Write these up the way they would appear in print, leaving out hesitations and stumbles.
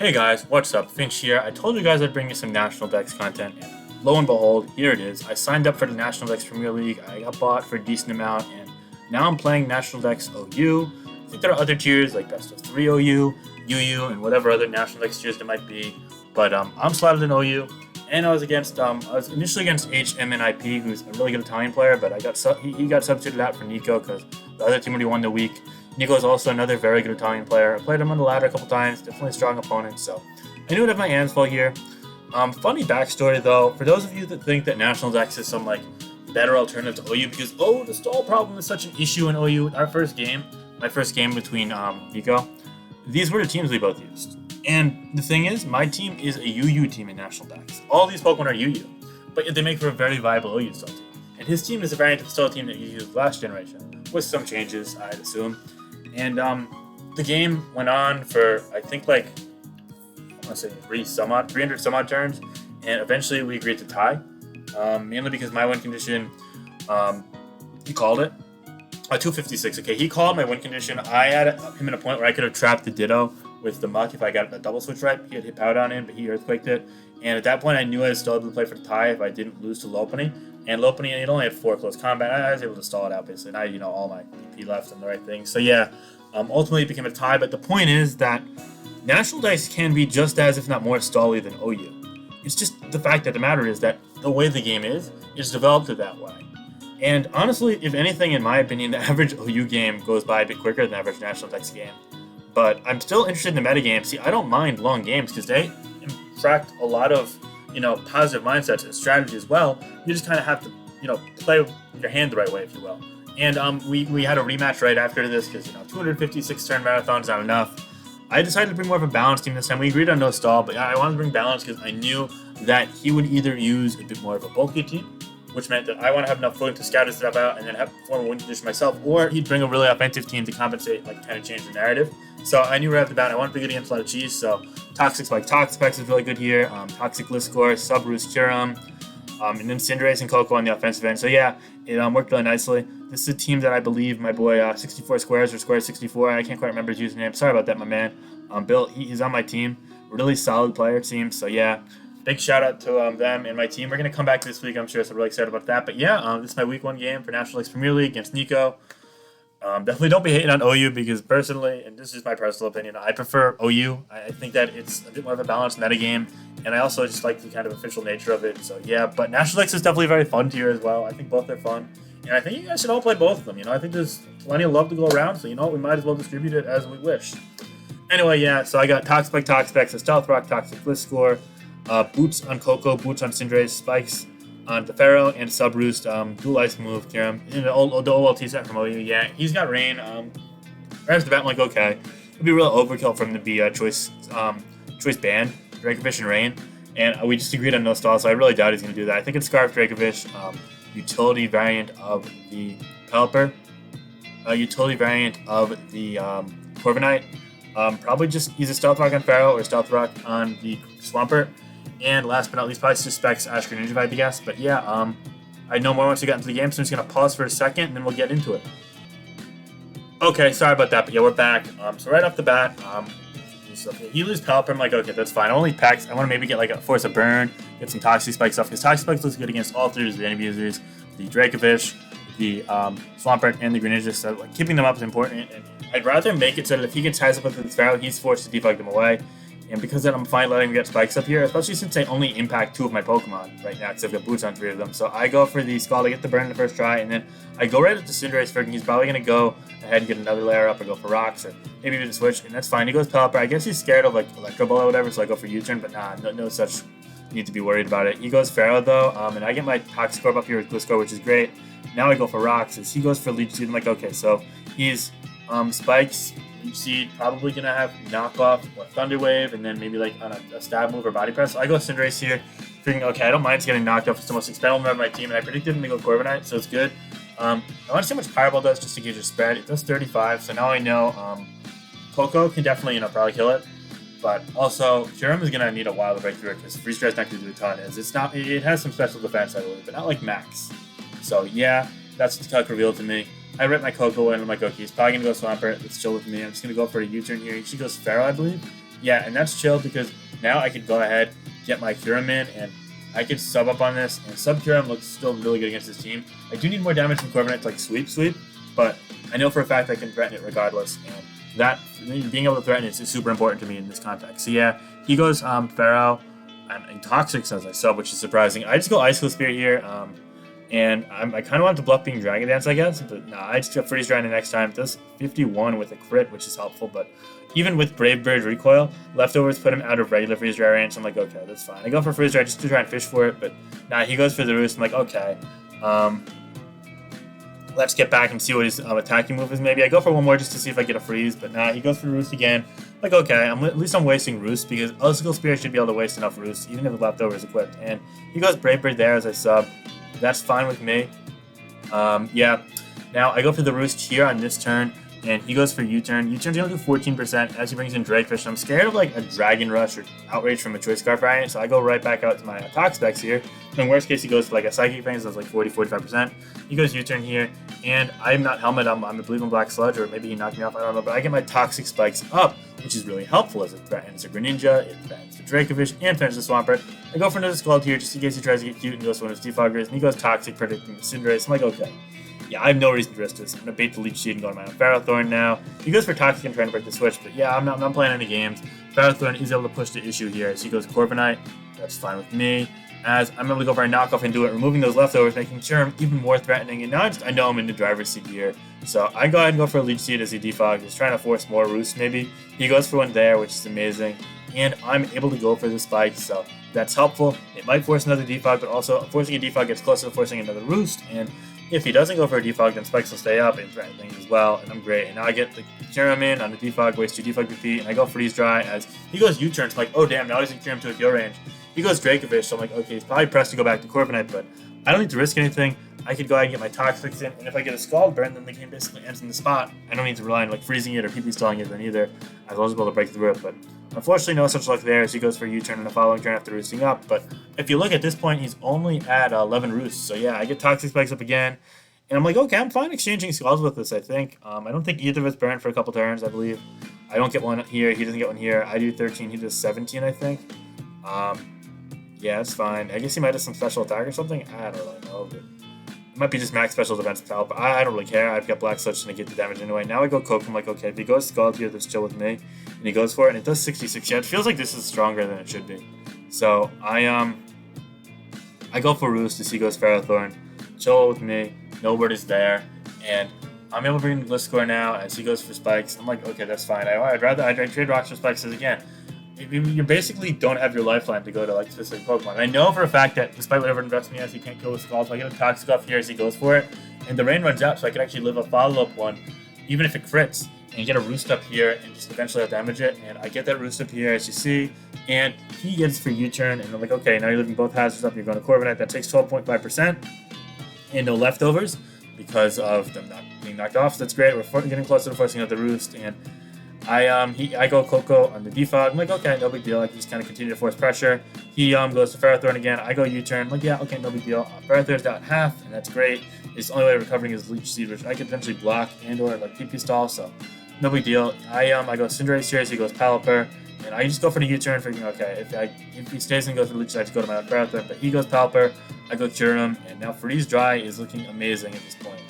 Hey guys, what's up? Finch here. I told you guys I'd bring you some National Dex content, and lo and behold, here it is. I signed up for the National Dex Premier League. I got bought for a decent amount, and now I'm playing National Dex OU. I think there are other tiers like Best of 3 OU, UU, and whatever other National Dex tiers there might be. But I'm slotted in OU, and I was initially against HMNIP, who's a really good Italian player, but he got substituted out for Niko because the other team already won the week. Niko is also another very good Italian player. I played him on the ladder a couple times, definitely a strong opponent, so I knew I'd have my hands full here. Funny backstory though, for those of you that think that National Dex is some better alternative to OU because the stall problem is such an issue in OU. My first game between Niko, these were the teams we both used. And the thing is, my team is a UU team in National Dex. All these Pokemon are UU, but yet they make for a very viable OU stall team. And his team is a variant of the stall team that you used last generation, with some changes, I'd assume. And the game went on for, I think, 300 some odd turns, and eventually we agreed to tie, mainly because my win condition, he called it, 256, okay, he called my win condition. I had him in a point where I could have trapped the Ditto with the Muck if I got a double switch right. He had hit Powder on in, but he Earthquaked it, and at that point I knew I was still able to play for the tie if I didn't lose to Lopunny. And Lopunny, it only had 4 close combat. I was able to stall it out basically. And I, all my BP left and the right thing. So yeah, ultimately it became a tie. But the point is that National Dex can be just as, if not more, stally than OU. It's just the fact that the matter is that the way the game is developed it that way. And honestly, if anything, in my opinion, the average OU game goes by a bit quicker than the average National Dex game. But I'm still interested in the metagame. See, I don't mind long games because they attract a lot of positive mindsets and strategy as well. You just kind of have to, play your hand the right way, if you will. And we had a rematch right after this because 256 turn marathon is not enough. I decided to bring more of a balanced team this time. We agreed on no stall, but I wanted to bring balance because I knew that he would either use a bit more of a bulky team, which meant that I want to have enough footing to scout his stuff out and then have form a win condition myself, or he'd bring a really offensive team to compensate, kind of change the narrative. So I knew right off the bat I wanted to be good against a lot of cheese. So Toxic Spike Toxapex is really good here. Toxic Gliscor, Subroost Kyurem, and then Cinderace and Coco on the offensive end. So yeah, it worked really nicely. This is a team that I believe my boy 64 Squares or Square 64, I can't quite remember his username. Sorry about that, my man. Bill, he's on my team. Really solid player, it seems. So yeah, big shout out to them and my team. We're going to come back this week, I'm sure, so I'm really excited about that. But yeah, this is my week 1 game for National League Premier League against Niko. Definitely don't be hating on OU because personally, and this is my personal opinion, I prefer OU. I think that it's a bit more of a balanced metagame, and I also just like the kind of official nature of it. So yeah, but National Dex is definitely very fun tier as well. I think both are fun, and I think you guys should all play both of them. I think there's plenty of love to go around, so we might as well distribute it as we wish. Anyway, yeah, so I got Toxic Toxapex, Stealth Rock, Toxic Gliscor, Boots on Coco, Boots on Cinderace, Spikes on Tefero, and Subroost, Dual Ice move, Kyurem. And the OLT set from OU, yeah, he's got Rain. Right off the bat, I'm like, okay. It'd be real overkill for him to be choice banned, Dracovish and Rain. And we just agreed on no stall, so I really doubt he's going to do that. I think it's Scarf Dracovish, utility variant of the Pelipper, utility variant of the Corviknight. Probably just use a Stealth Rock on Pharaoh or Stealth Rock on the Swampert. And last but not least, probably suspects Ash Greninja if I had to guess. But yeah, I know more once we get into the game, so I'm just going to pause for a second and then we'll get into it. Okay, sorry about that, but yeah, we're back. So right off the bat, he loses Pelipper. I'm like, okay, that's fine. Only packs. I want to maybe get a Force of Burn, get some Toxic Spike stuff, because Toxic Spike looks good against all 3 of the enemy users, the Dracovish, the Swampert, and the Greninja. So keeping them up is important. And I'd rather make it so that if he gets ties up with the Pharaoh, he's forced to defog them away. And because of that, I'm fine letting him get spikes up here, especially since I only impact 2 of my Pokemon right now, because I've got Boots on 3 of them. So I go for the Scald to get the burn in the first try, and then I go right at the Cinderace freaking. He's probably going to go ahead and get another layer up or go for Rocks, or maybe even switch, and that's fine. He goes Pelipper. I guess he's scared of Electro Ball or whatever, so I go for U-turn, but nah, no such need to be worried about it. He goes Pharaoh though, and I get my Toxic Orb up here with Gliscor, which is great. Now I go for Rocks, as he goes for Leech Seed. I'm like, okay, so he's Spikes, Leech Seed, probably going to have knockoff or Thunder Wave, and then maybe on a stab move or body press. So I go Cinderace here, figuring, okay, I don't mind getting knocked off. It's the most expendable member of my team, and I predicted him to go Corviknight, so it's good. I want to see how much Fireball does just to gauge your spread. It does 35, so now I know Coco can definitely, probably kill it. But also, Kyurem is going to need a while to break through it because Freeze Drive's not going to do a ton. It has some special defense, I believe, but not like max. So yeah, that's the Tuck revealed to me. I rip my Coco in, I'm like, okay, he's probably going to go Swampert. Let's chill with me. I'm just going to go for a U-turn here. He goes Pharaoh, I believe. yeah, and that's chill because now I could go ahead, get my Curum in, and I could sub up on this, and sub Curum looks still really good against this team. I do need more damage from Corviknight to like sweep, but I know for a fact I can threaten it regardless, and that being able to threaten it is super important to me in this context. So yeah, he goes Pharaoh and Toxic says I sub, which is surprising. I just go Icicle Spear here, and I kind of want to bluff being Dragon Dance, I guess, but nah, I just go Freeze Dry the next time. It does 51 with a crit, which is helpful, but even with Brave Bird Recoil, leftovers put him out of regular Freeze Dry range. So I'm like, okay, that's fine. I go for Freeze Dry just to try and fish for it, but nah, he goes for the Roost. I'm like, okay. Let's get back and see what his attacking move is. Maybe I go for one more just to see if I get a freeze, but nah, he goes for Roost again. Like, okay, at least I'm wasting Roost because Icicle Spear should be able to waste enough Roost, even if the leftover is equipped. And he goes Brave Bird there as I sub. That's fine with me. Yeah. Now I go for the Roost here on this turn, and he goes for U-turn. U-turn's gonna do 14% as he brings in Drakefish. I'm scared of like a Dragon Rush or Outrage from a Choice Scarf variant, so I go right back out to my attack specs here. In worst case, he goes for like a Psychic Fang, so it's like 40-45%. He goes U-turn here, and I'm not Helmet, I'm I believe in Black Sludge, or maybe he knocked me off, I don't know, but I get my Toxic Spikes up, which is really helpful as it threatens the Greninja, it threatens the Dracovish, and threatens the Swampert. I go for another Scald here just in case he tries to get cute and goes for one of his Defoggers, and he goes Toxic, predicting the Cinderace. I'm like, okay. Yeah, I have no reason to risk this. I'm gonna bait the Leech Seed and go to my own Ferrothorn now. He goes for Toxic and trying to break the switch, but yeah, I'm not playing any games. Ferrothorn is able to push the issue here as he goes Corviknight. That's fine with me. As I'm able to go for a knockoff and do it, removing those leftovers, making sure I'm even more threatening. And now I know I'm in the driver's seat here. So I go ahead and go for a Leech Seed as he defogs. He's trying to force more Roost maybe. He goes for one there, which is amazing. And I'm able to go for the Spike, so that's helpful. It might force another defog, but also forcing a defog gets closer to forcing another Roost. And if he doesn't go for a defog, then Spikes will stay up and threaten things as well, and I'm great. And now I get the Curum in on the defog, waste 2 defog defeat, and I go Freeze Dry as he goes U-turn. So I'm like, oh damn, now he's in Curum to a kill range. He goes Dracovish, so I'm like, okay, he's probably pressed to go back to Corviknight, but I don't need to risk anything. I could go ahead and get my Toxics in, and if I get a Scald Burn, then the game basically ends in the spot. I don't need to rely on like freezing it or PP stalling it then either, as well as be able to break through it, but unfortunately no such luck there as he goes for a U-turn in the following turn after roosting up. But if you look at this point, he's only at 11 roosts, so yeah, I get Toxic Spikes up again. And I'm like, okay, I'm fine exchanging Skulls with this, I think. I don't think either of us burn for a couple turns, I believe. I don't get one here, he doesn't get one here. I do 13, he does 17, I think. Yeah, it's fine. I guess he might have some special attack or something. I don't really know. But it might be just max special defense power, but I don't really care. I've got Black Sludge to negate the damage anyway. Now I go Coke. I'm like, okay, if he goes Scald here, that's chill with me. And he goes for it, and it does 66. Yeah, it feels like this is stronger than it should be. So I go for Roost as he goes Ferrothorn. Chill with me. No word is there, and I'm able to bring Gliscor now as he goes for Spikes. I'm like, okay, that's fine. I'd trade Rocks for Spikes as again. You basically don't have your lifeline to go to like specific Pokemon. I know for a fact that despite whatever investment he has, he can't kill with Scald, so I get a Toxic off here as he goes for it, and the rain runs out, so I can actually live a follow-up one, even if it crits, and get a Roost up here and just eventually damage it, and I get that Roost up here as you see, and he gets for U-turn, and I'm like, okay, now you're leaving both hazards up, you're going to Corviknight, that takes 12.5%, and no leftovers, because of them not being knocked off, so that's great. We're getting closer to forcing out the Roost, and I go Coco on the defog. I'm like, okay, no big deal. I can just kind of continue to force pressure. He goes to Ferrothorn again. I go U-turn. I'm like, yeah, okay, no big deal. Ferrothorn's down half, and that's great. It's the only way of recovering is Leech Seed, which I could potentially block and/or like PP stall. So no big deal. I go Cinderace here, so he goes Pelipper, and I just go for the U-turn, thinking, okay, if he stays and goes for the Leech Seed, I just go to my own Ferrothorn. But he goes Pelipper. I go Curum, and now Freeze Dry is looking amazing at this point.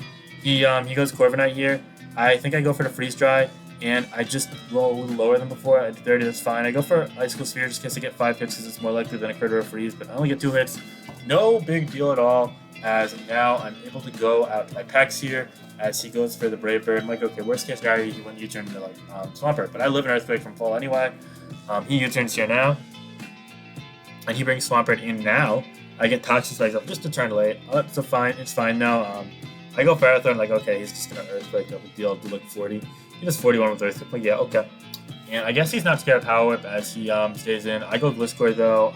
He goes Corviknight here. I think I go for the Freeze Dry. And I just roll a little lower than before. At 30, that's fine. I go for Icicle Sphere just in case I get 5 hits because it's more likely than a crit or a freeze, but I only get 2 hits. No big deal at all, as now I'm able to go out to my Pex here as he goes for the Brave Bird. I'm like, okay, worst case scenario, he went U-turn to like Swampert, but I live in Earthquake from full anyway. He U-turns here now, and he brings Swampert in now. I get Toxic Spikes up just a turn late. So fine, it's fine now. I go Ferrothorn, like, okay, he's just gonna Earthquake, no big deal, do like 40. He does 41 with Earthquake, like, yeah, okay. And I guess he's not scared of Power Whip as he stays in. I go Gliscor though,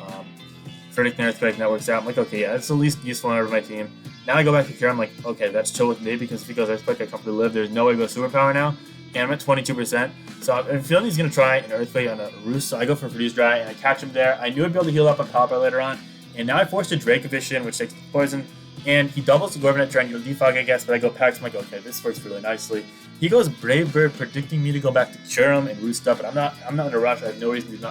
Verdict and Earthquake, and that works out. I'm like, okay, yeah, it's the least useful member of my team. Now I go back to Cure, I'm like, okay, that's chill with me because if he goes Earthquake, I comfortably live. There's no way to go Superpower now, and I'm at 22%. So I'm feeling he's gonna try an Earthquake on a Roost, so I go for Freeze Dry, and I catch him there. I knew I'd be able to heal up on Pelipper later on, and now I forced a Dracovish in, which takes poison. And he doubles the Corviknight trying to defog, I guess, but I go Pax. I'm like, okay, this works really nicely. He goes Brave Bird, predicting me to go back to cure him and roost up, but I'm not in a rush. I have no reason to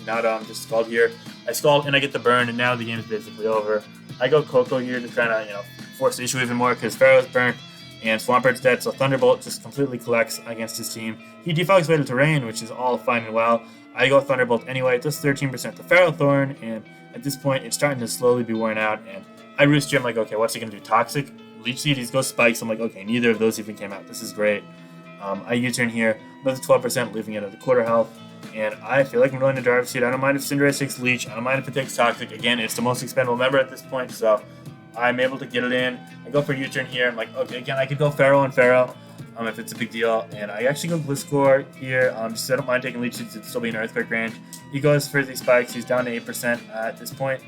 not just scald here. I scald and I get the burn, and now the game is basically over. I go Coco here to try to force the issue even more because Pharaoh's burnt and Swampbird's dead, so Thunderbolt just completely collects against his team. He defogs Fatal Terrain, which is all fine and well. I go Thunderbolt anyway. It does 13% to Pharaoh Thorn, and at this point, it's starting to slowly be worn out. And I roost here. I'm like, okay, what's he gonna do? Toxic, Leech Seed. He goes Spikes. I'm like, okay, neither of those even came out. This is great. I U-turn here, another 12%, leaving it at a quarter health. And I feel like I'm going to Drive Seed. I don't mind if Cinderace takes Leech. I don't mind if it takes Toxic. Again, it's the most expendable member at this point, so I'm able to get it in. I go for U-turn here. I'm like, okay, again, I could go Pharaoh and Pharaoh if it's a big deal. And I actually go Gliscor here. Just I don't mind taking Leech Seeds to still be in Earthquake range. He goes Frizzy Spikes. He's down to 8% at this point.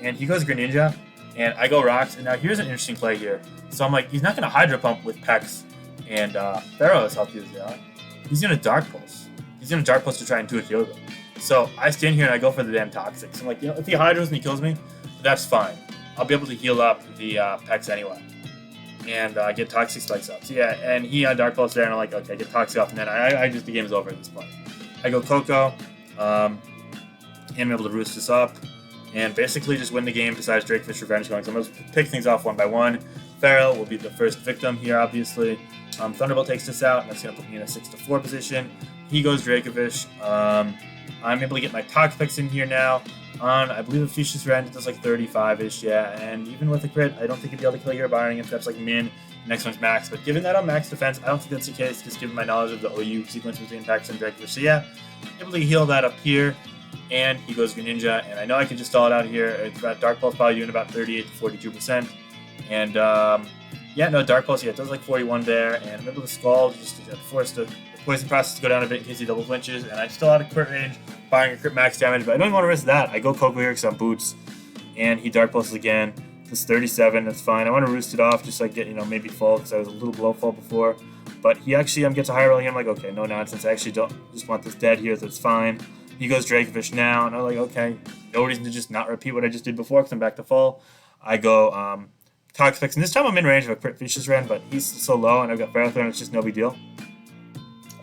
And he goes Greninja. And I go Rocks. And now here's an interesting play here. So I'm like, he's not going to Hydro Pump with Pex and Pharaoh as healthy as they are. He's going to Dark Pulse. He's going to Dark Pulse to try and do a heal them. So I stand here and I go for the damn Toxic. So I'm like, if he Hydros and he kills me, that's fine. I'll be able to heal up the Pex anyway. And get Toxic Spikes up. So yeah, and he had Dark Pulse there, and I'm like, okay, get Toxic off, and then the game is over at this point. I go Coco, and I'm able to roost this up, and basically just win the game besides Drakefish Revenge going. So I'm going to pick things off one by one. Pharaoh will be the first victim here, obviously. Thunderbolt takes this out, and that's going to put me in a 6-4 position. He goes Dracovish. I'm able to get my Toxpex in here now. I believe a Fuchsia's Rend does like 35-ish, yeah, and even with a crit, I don't think it'd be able to kill your Byron if that's like min, next one's max, but given that I'm max defense, I don't think that's the case, just given my knowledge of the OU sequence between Pex and Dracovish. So yeah, able to heal that up here, and he goes Greninja, and I know I can just stall it out here. It's about Dark Pulse probably doing about 38 to 42%, and yeah, no, Dark Pulse, yeah, it does like 41 there, and I'm able to Scald, just to force the poison process to go down a bit in case he double flinches, and I still out of crit range, firing a crit max damage, but I don't even want to risk that. I go Coco here because I'm boots, and he Dark Pulses again. It's 37, that's fine. I want to roost it off just like get, maybe full because I was a little below full before, but he actually gets a higher roll here. I'm like, okay, no nonsense. I actually don't just want this dead here, so it's fine. He goes Dracovish now, and I'm like, okay, no reason to just not repeat what I just did before because I'm back to full. I go Toxpex, and this time I'm in range of a crit Fuchsia's Rend, but he's so low, and I've got Ferrothorn, and it's just no big deal.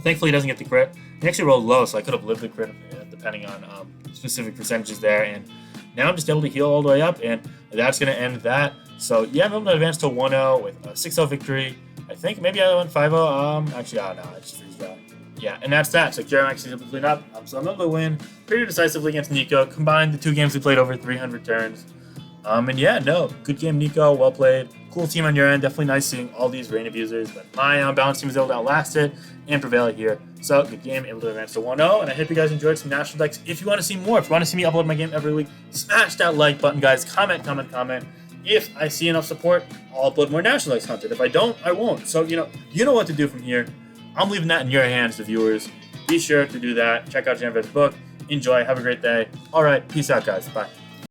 Thankfully, he doesn't get the crit. He actually rolled low, so I could have lived the crit depending on specific percentages there. And now I'm just able to heal all the way up, and that's going to end that. So yeah, I'm able to advance to 1-0 with a 6-0 victory. I think maybe I went 5-0. Actually, I don't know. I just freeze that. Yeah, and that's that. So Kieran actually able to clean up. So I'm able to win pretty decisively against Niko. Combined the two games we played over 300 turns. And yeah, no, good game, Niko. Well played. Cool team on your end. Definitely nice seeing all these rain abusers. But my unbalanced team was able to outlast it and prevail here. So good game, able to advance to 1-0. And I hope you guys enjoyed some national decks. If you want to see more, if you want to see me upload my game every week, smash that like button, guys. Comment. If I see enough support, I'll upload more national decks content. If I don't, I won't. So you know what to do from here. I'm leaving that in your hands, the viewers. Be sure to do that. Check out Janver's book. Enjoy. Have a great day. All right. Peace out, guys. Bye.